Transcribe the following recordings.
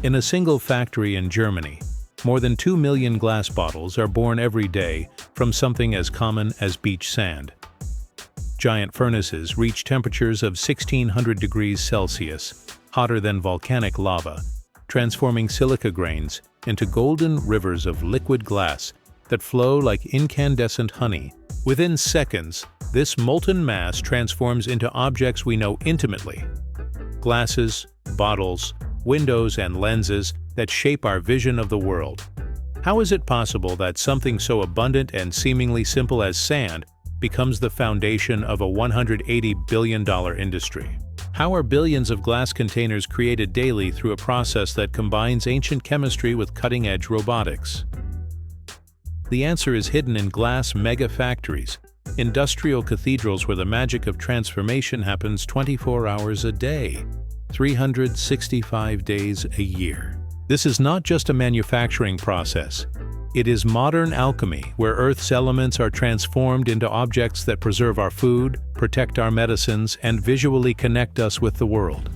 In a single factory in Germany, more than 2 million glass bottles are born every day from something as common as beach sand. Giant furnaces reach temperatures of 1600 degrees Celsius, hotter than volcanic lava, transforming silica grains into golden rivers of liquid glass that flow like incandescent honey. Within seconds, this molten mass transforms into objects we know intimately: glasses, bottles, windows, and lenses that shape our vision of the world. How is it possible that something so abundant and seemingly simple as sand becomes the foundation of a $180 billion industry? How are billions of glass containers created daily through a process that combines ancient chemistry with cutting-edge robotics? The answer is hidden in glass mega-factories, industrial cathedrals where the magic of transformation happens 24 hours a day, 365 days a year. This is not just a manufacturing process. It is modern alchemy, where Earth's elements are transformed into objects that preserve our food, protect our medicines, and visually connect us with the world.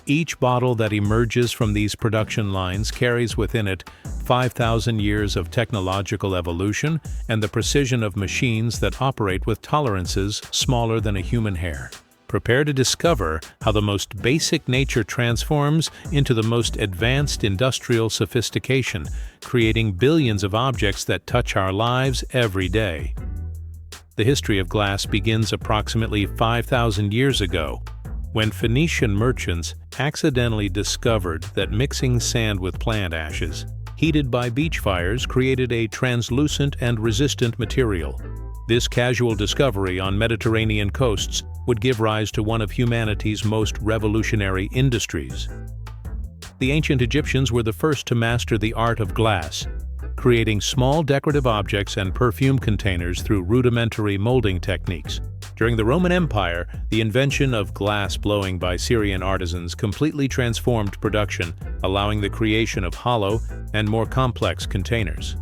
Each bottle that emerges from these production lines carries within it 5,000 years of technological evolution and the precision of machines that operate with tolerances smaller than a human hair. Prepare to discover how the most basic nature transforms into the most advanced industrial sophistication, creating billions of objects that touch our lives every day. The history of glass begins approximately 5,000 years ago, when Phoenician merchants accidentally discovered that mixing sand with plant ashes, heated by beach fires, created a translucent and resistant material. This casual discovery on Mediterranean coasts would give rise to one of humanity's most revolutionary industries. The ancient Egyptians were the first to master the art of glass, creating small decorative objects and perfume containers through rudimentary molding techniques. During the Roman Empire, the invention of glass blowing by Syrian artisans completely transformed production, allowing the creation of hollow and more complex containers.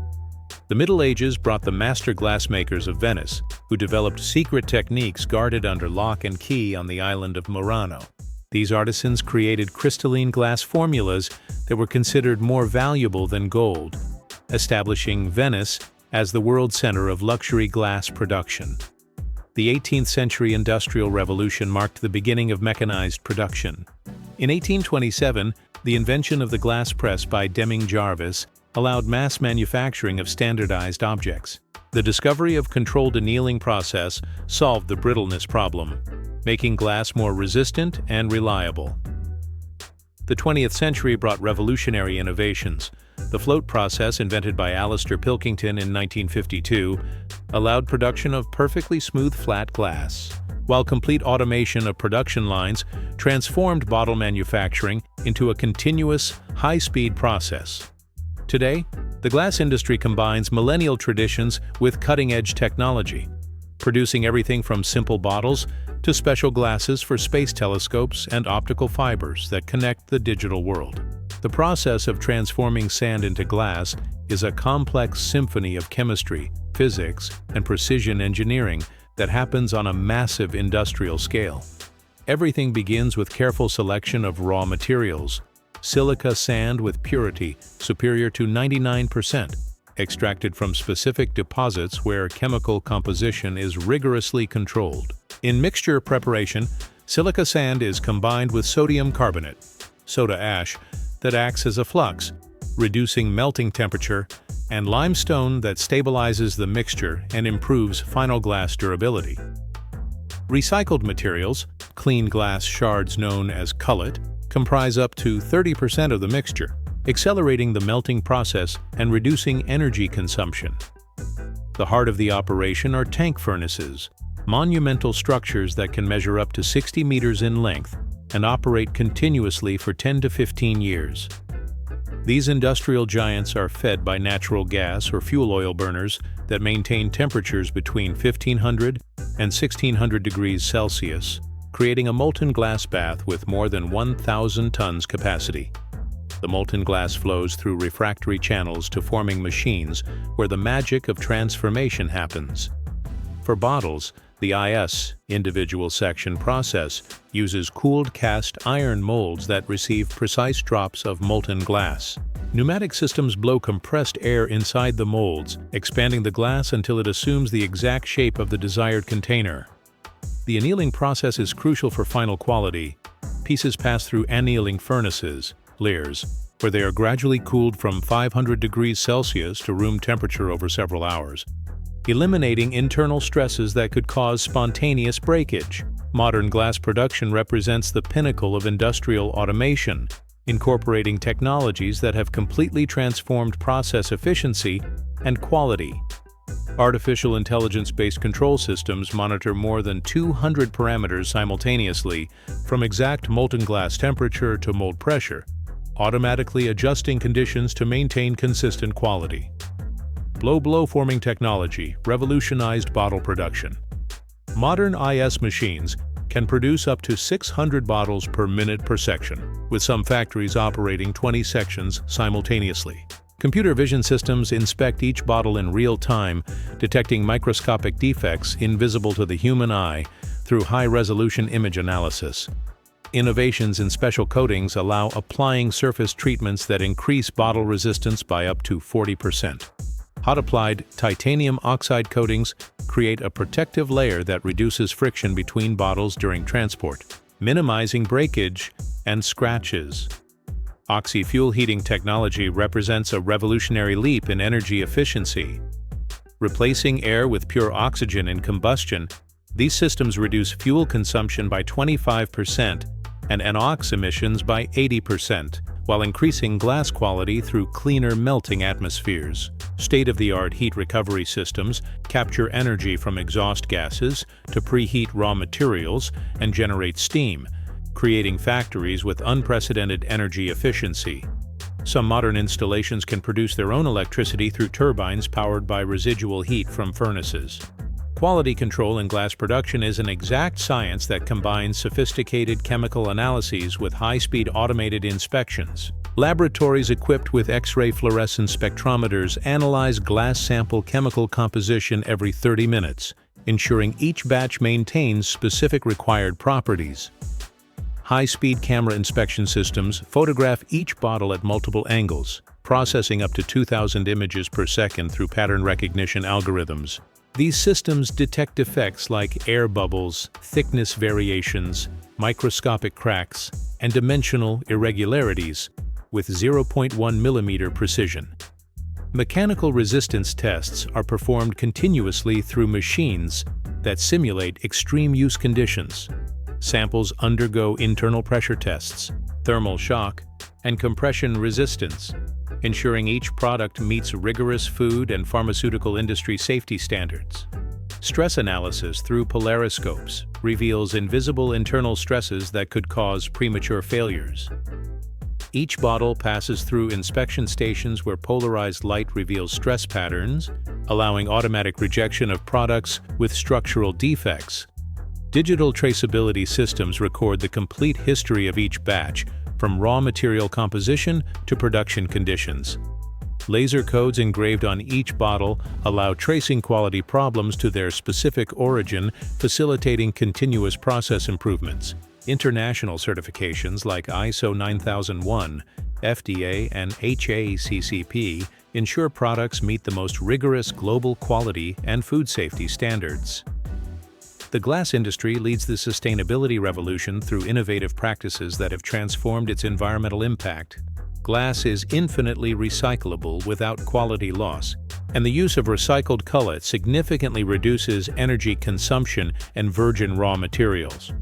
The Middle Ages brought the master glassmakers of Venice, who developed secret techniques guarded under lock and key on the island of Murano. These artisans created crystalline glass formulas that were considered more valuable than gold, establishing Venice as the world center of luxury glass production. The 18th century Industrial Revolution marked the beginning of mechanized production. In 1827, the invention of the glass press by Deming Jarvis allowed mass manufacturing of standardized objects. The discovery of controlled annealing process solved the brittleness problem, making glass more resistant and reliable. The 20th century brought revolutionary innovations. The float process, invented by Alistair Pilkington in 1952, allowed production of perfectly smooth flat glass, while complete automation of production lines transformed bottle manufacturing into a continuous, high-speed process. Today, the glass industry combines millennial traditions with cutting-edge technology, producing everything from simple bottles to special glasses for space telescopes and optical fibers that connect the digital world. The process of transforming sand into glass is a complex symphony of chemistry, physics, and precision engineering that happens on a massive industrial scale. Everything begins with careful selection of raw materials: silica sand with purity superior to 99%, extracted from specific deposits where chemical composition is rigorously controlled. In mixture preparation, silica sand is combined with sodium carbonate, soda ash, that acts as a flux, reducing melting temperature, and limestone that stabilizes the mixture and improves final glass durability. Recycled materials, clean glass shards known as cullet, comprise up to 30% of the mixture, accelerating the melting process and reducing energy consumption. The heart of the operation are tank furnaces, monumental structures that can measure up to 60 meters in length and operate continuously for 10 to 15 years. These industrial giants are fed by natural gas or fuel oil burners that maintain temperatures between 1500 and 1600 degrees Celsius, creating a molten glass bath with more than 1,000 tons capacity. The molten glass flows through refractory channels to forming machines where the magic of transformation happens. For bottles, The individual section process uses cooled cast iron molds that receive precise drops of molten glass. Pneumatic systems blow compressed air inside the molds, expanding the glass until it assumes the exact shape of the desired container. The annealing process is crucial for final quality. Pieces pass through annealing furnaces, layers, where they are gradually cooled from 500 degrees Celsius to room temperature over several hours, eliminating internal stresses that could cause spontaneous breakage. Modern glass production represents the pinnacle of industrial automation, incorporating technologies that have completely transformed process efficiency and quality. Artificial intelligence-based control systems monitor more than 200 parameters simultaneously, from exact molten glass temperature to mold pressure, automatically adjusting conditions to maintain consistent quality. Blow forming technology revolutionized bottle production. Modern machines can produce up to 600 bottles per minute per section, with some factories operating 20 sections simultaneously. Computer vision systems inspect each bottle in real time, detecting microscopic defects invisible to the human eye through high-resolution image analysis. Innovations in special coatings allow applying surface treatments that increase bottle resistance by up to 40%. Hot-applied titanium oxide coatings create a protective layer that reduces friction between bottles during transport, minimizing breakage and scratches. Oxy-fuel heating technology represents a revolutionary leap in energy efficiency. Replacing air with pure oxygen in combustion, these systems reduce fuel consumption by 25% and NOx emissions by 80%, while increasing glass quality through cleaner melting atmospheres. State-of-the-art heat recovery systems capture energy from exhaust gases to preheat raw materials and generate steam, creating factories with unprecedented energy efficiency. Some modern installations can produce their own electricity through turbines powered by residual heat from furnaces. Quality control in glass production is an exact science that combines sophisticated chemical analyses with high-speed automated inspections. Laboratories equipped with X-ray fluorescence spectrometers analyze glass sample chemical composition every 30 minutes, ensuring each batch maintains specific required properties. High-speed camera inspection systems photograph each bottle at multiple angles, processing up to 2,000 images per second through pattern recognition algorithms. These systems detect defects like air bubbles, thickness variations, microscopic cracks, and dimensional irregularities with 0.1 mm precision. Mechanical resistance tests are performed continuously through machines that simulate extreme use conditions. Samples undergo internal pressure tests, thermal shock, and compression resistance, ensuring each product meets rigorous food and pharmaceutical industry safety standards. Stress analysis through polariscopes reveals invisible internal stresses that could cause premature failures. Each bottle passes through inspection stations where polarized light reveals stress patterns, allowing automatic rejection of products with structural defects. Digital traceability systems record the complete history of each batch, from raw material composition to production conditions. Laser codes engraved on each bottle allow tracing quality problems to their specific origin, facilitating continuous process improvements. International certifications like ISO 9001, FDA, and HACCP ensure products meet the most rigorous global quality and food safety standards. The glass industry leads the sustainability revolution through innovative practices that have transformed its environmental impact. Glass is infinitely recyclable without quality loss, and the use of recycled cullet significantly reduces energy consumption and virgin raw materials.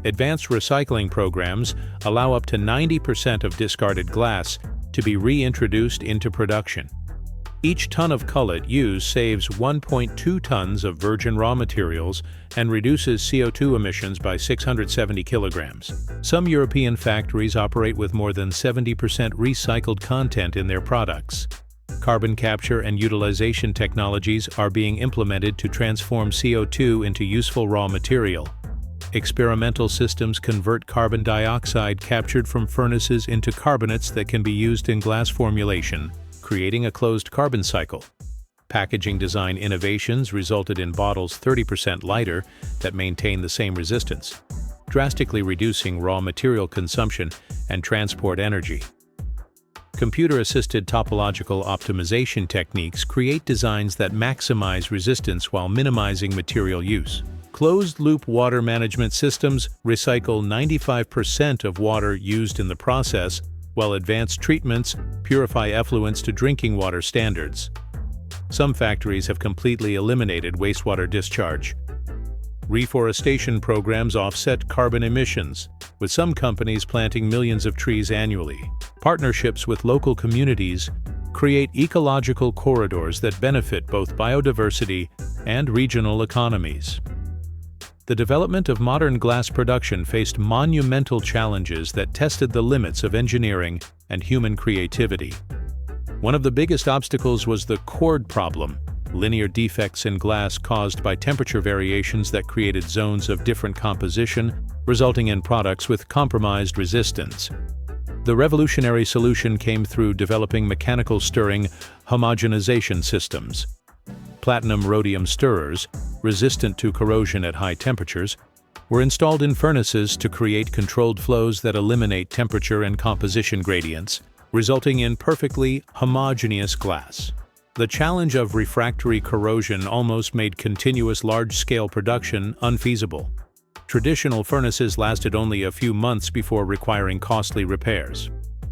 Advanced recycling programs allow up to 90% of discarded glass to be reintroduced into production. Each ton of cullet used saves 1.2 tons of virgin raw materials and reduces CO2 emissions by 670 kilograms. Some European factories operate with more than 70% recycled content in their products. Carbon capture and utilization technologies are being implemented to transform CO2 into useful raw material. Experimental systems convert carbon dioxide captured from furnaces into carbonates that can be used in glass formulation, creating a closed carbon cycle. Packaging design innovations resulted in bottles 30% lighter that maintain the same resistance, drastically reducing raw material consumption and transport energy. Computer-assisted topological optimization techniques create designs that maximize resistance while minimizing material use. Closed-loop water management systems recycle 95% of water used in the process, while advanced treatments purify effluents to drinking water standards. Some factories have completely eliminated wastewater discharge. Reforestation programs offset carbon emissions, with some companies planting millions of trees annually. Partnerships with local communities create ecological corridors that benefit both biodiversity and regional economies. The development of modern glass production faced monumental challenges that tested the limits of engineering and human creativity. One of the biggest obstacles was the cord problem, linear defects in glass caused by temperature variations that created zones of different composition, resulting in products with compromised resistance. The revolutionary solution came through developing mechanical stirring homogenization systems. Platinum rhodium stirrers, resistant to corrosion at high temperatures, were installed in furnaces to create controlled flows that eliminate temperature and composition gradients, resulting in perfectly homogeneous glass. The challenge of refractory corrosion almost made continuous large-scale production unfeasible. Traditional furnaces lasted only a few months before requiring costly repairs.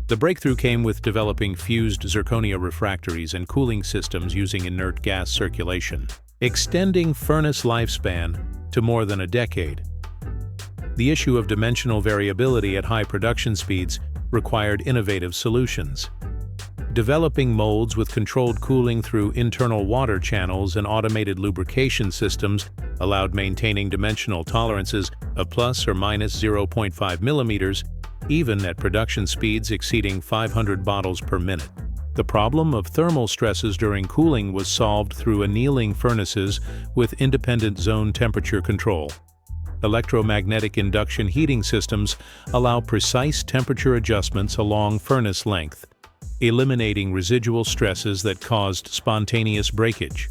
The breakthrough came with developing fused zirconia refractories and cooling systems using inert gas circulation, extending furnace lifespan to more than a decade. The issue of dimensional variability at high production speeds required innovative solutions. Developing molds with controlled cooling through internal water channels and automated lubrication systems allowed maintaining dimensional tolerances of plus or minus 0.5 millimeters, even at production speeds exceeding 500 bottles per minute. The problem of thermal stresses during cooling was solved through annealing furnaces with independent zone temperature control. Electromagnetic induction heating systems allow precise temperature adjustments along furnace length, eliminating residual stresses that caused spontaneous breakage.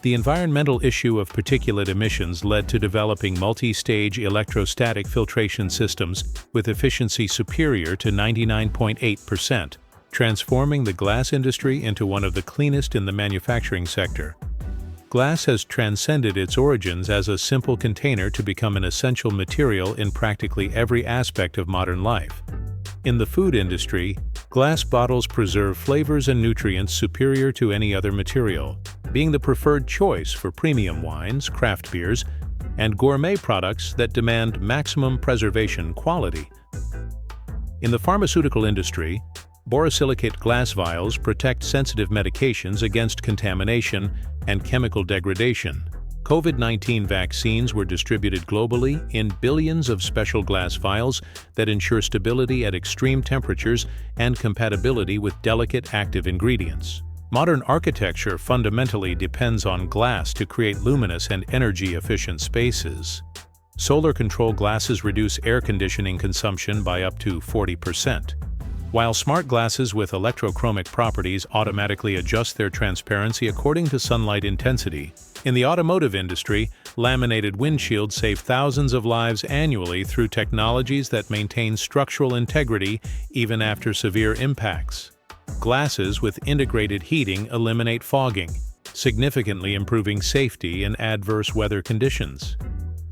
The environmental issue of particulate emissions led to developing multi-stage electrostatic filtration systems with efficiency superior to 99.8%, transforming the glass industry into one of the cleanest in the manufacturing sector. Glass has transcended its origins as a simple container to become an essential material in practically every aspect of modern life. In the food industry, glass bottles preserve flavors and nutrients superior to any other material, being the preferred choice for premium wines, craft beers, and gourmet products that demand maximum preservation quality. In the pharmaceutical industry, borosilicate glass vials protect sensitive medications against contamination and chemical degradation. COVID-19 vaccines were distributed globally in billions of special glass vials that ensure stability at extreme temperatures and compatibility with delicate active ingredients. Modern architecture fundamentally depends on glass to create luminous and energy-efficient spaces. Solar control glasses reduce air conditioning consumption by up to 40%. While smart glasses with electrochromic properties automatically adjust their transparency according to sunlight intensity. In the automotive industry, laminated windshields save thousands of lives annually through technologies that maintain structural integrity even after severe impacts. Glasses with integrated heating eliminate fogging, significantly improving safety in adverse weather conditions.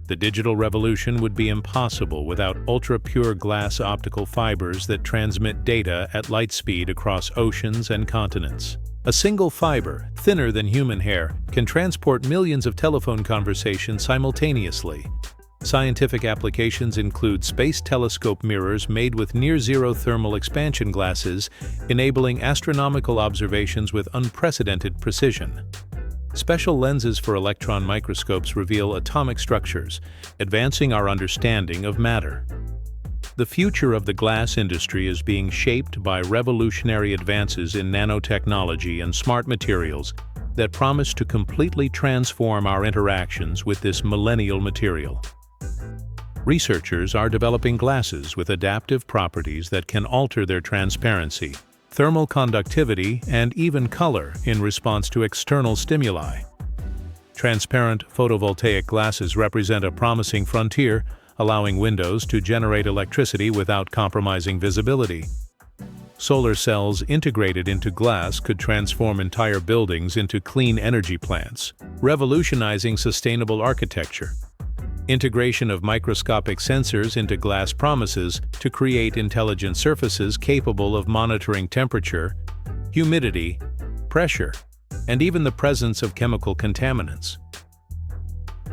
The digital revolution would be impossible without ultra-pure glass optical fibers that transmit data at light speed across oceans and continents. A single fiber, thinner than human hair, can transport millions of telephone conversations simultaneously. Scientific applications include space telescope mirrors made with near-zero thermal expansion glasses, enabling astronomical observations with unprecedented precision. Special lenses for electron microscopes reveal atomic structures, advancing our understanding of matter. The future of the glass industry is being shaped by revolutionary advances in nanotechnology and smart materials that promise to completely transform our interactions with this millennial material. Researchers are developing glasses with adaptive properties that can alter their transparency, thermal conductivity, and even color in response to external stimuli. Transparent photovoltaic glasses represent a promising frontier, allowing windows to generate electricity without compromising visibility. Solar cells integrated into glass could transform entire buildings into clean energy plants, revolutionizing sustainable architecture. Integration of microscopic sensors into glass promises to create intelligent surfaces capable of monitoring temperature, humidity, pressure, and even the presence of chemical contaminants.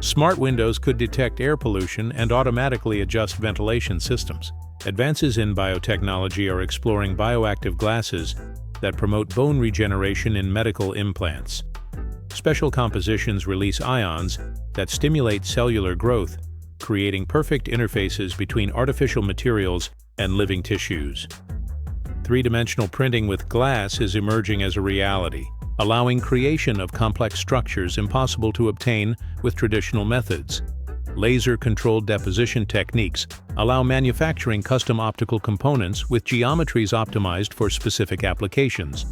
Smart windows could detect air pollution and automatically adjust ventilation systems. Advances in biotechnology are exploring bioactive glasses that promote bone regeneration in medical implants. Special compositions release ions that stimulate cellular growth, creating perfect interfaces between artificial materials and living tissues. Three-dimensional printing with glass is emerging as a reality, allowing creation of complex structures impossible to obtain with traditional methods. Laser-controlled deposition techniques allow manufacturing custom optical components with geometries optimized for specific applications.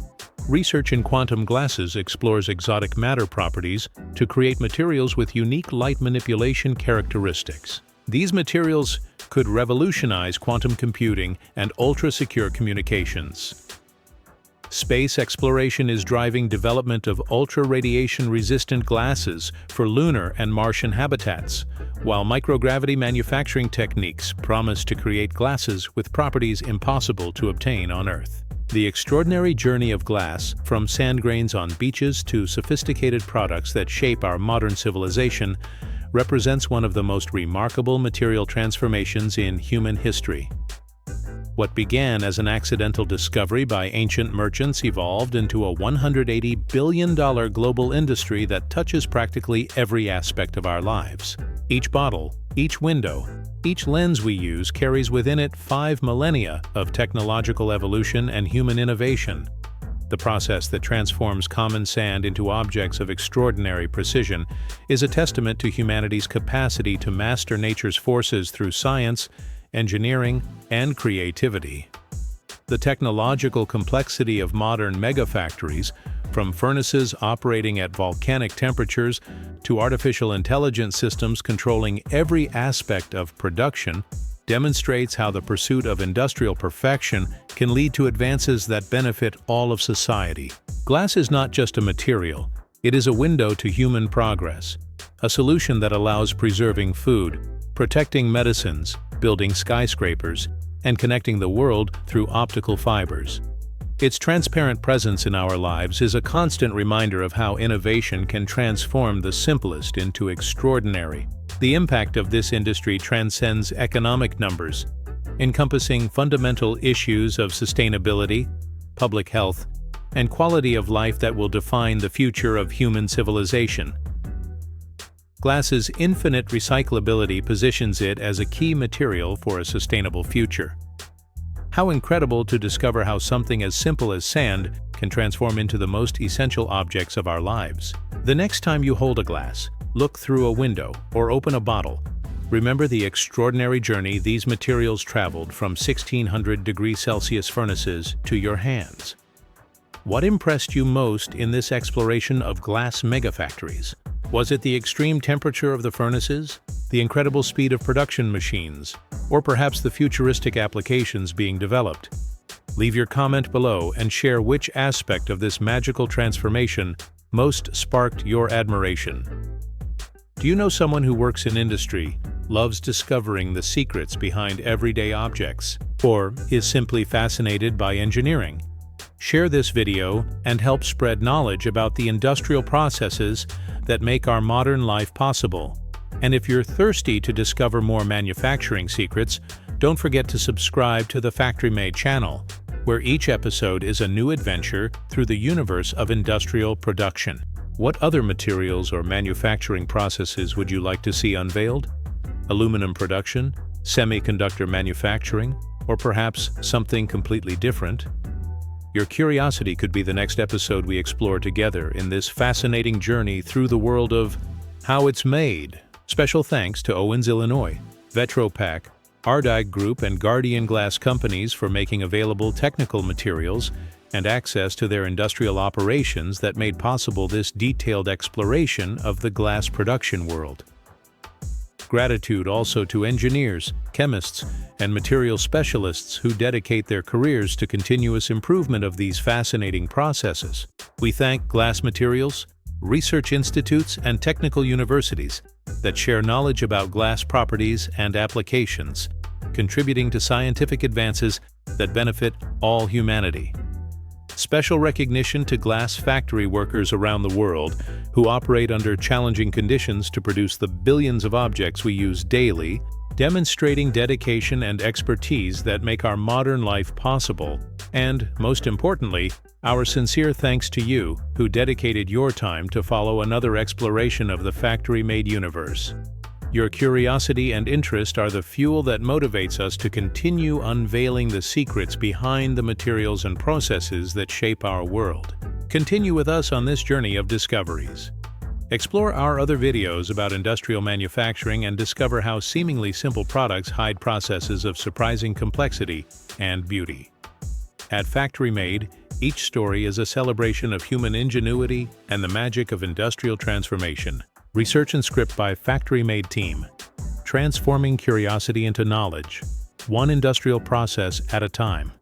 Research in quantum glasses explores exotic matter properties to create materials with unique light manipulation characteristics. These materials could revolutionize quantum computing and ultra-secure communications. Space exploration is driving development of ultra-radiation-resistant glasses for lunar and Martian habitats, while microgravity manufacturing techniques promise to create glasses with properties impossible to obtain on Earth. The extraordinary journey of glass, from sand grains on beaches to sophisticated products that shape our modern civilization, represents one of the most remarkable material transformations in human history. What began as an accidental discovery by ancient merchants evolved into a $180 billion global industry that touches practically every aspect of our lives. Each bottle, each window, each lens we use carries within it 5 millennia of technological evolution and human innovation. The process that transforms common sand into objects of extraordinary precision is a testament to humanity's capacity to master nature's forces through science, engineering, and creativity. The technological complexity of modern megafactories, from furnaces operating at volcanic temperatures to artificial intelligence systems controlling every aspect of production, demonstrates how the pursuit of industrial perfection can lead to advances that benefit all of society. Glass is not just a material, it is a window to human progress, a solution that allows preserving food, protecting medicines, building skyscrapers, and connecting the world through optical fibers. Its transparent presence in our lives is a constant reminder of how innovation can transform the simplest into extraordinary. The impact of this industry transcends economic numbers, encompassing fundamental issues of sustainability, public health, and quality of life that will define the future of human civilization. Glass's infinite recyclability positions it as a key material for a sustainable future. How incredible to discover how something as simple as sand can transform into the most essential objects of our lives. The next time you hold a glass, look through a window, or open a bottle, remember the extraordinary journey these materials traveled from 1600 degrees Celsius furnaces to your hands. What impressed you most in this exploration of glass megafactories? Was it the extreme temperature of the furnaces, the incredible speed of production machines, or perhaps the futuristic applications being developed? Leave your comment below and share which aspect of this magical transformation most sparked your admiration. Do you know someone who works in industry, loves discovering the secrets behind everyday objects, or is simply fascinated by engineering? Share this video and help spread knowledge about the industrial processes that make our modern life possible. And if you're thirsty to discover more manufacturing secrets, don't forget to subscribe to the Factory Made channel, where each episode is a new adventure through the universe of industrial production. What other materials or manufacturing processes would you like to see unveiled? Aluminum production, semiconductor manufacturing, or perhaps something completely different? Your curiosity could be the next episode we explore together in this fascinating journey through the world of how it's made. Special thanks to Owens, Illinois, Vetropack, Ardagh Group, and Guardian Glass Companies for making available technical materials and access to their industrial operations that made possible this detailed exploration of the glass production world. Gratitude also to engineers, chemists, and material specialists who dedicate their careers to continuous improvement of these fascinating processes. We thank glass materials, research institutes, and technical universities that share knowledge about glass properties and applications, contributing to scientific advances that benefit all humanity. Special recognition to glass factory workers around the world who operate under challenging conditions to produce the billions of objects we use daily, demonstrating dedication and expertise that make our modern life possible. And, most importantly, our sincere thanks to you who dedicated your time to follow another exploration of the factory-made universe. Your curiosity and interest are the fuel that motivates us to continue unveiling the secrets behind the materials and processes that shape our world. Continue with us on this journey of discoveries. Explore our other videos about industrial manufacturing and discover how seemingly simple products hide processes of surprising complexity and beauty. At Factory Made, each story is a celebration of human ingenuity and the magic of industrial transformation. Research and script by Factory Made Team. Transforming curiosity into knowledge, one industrial process at a time.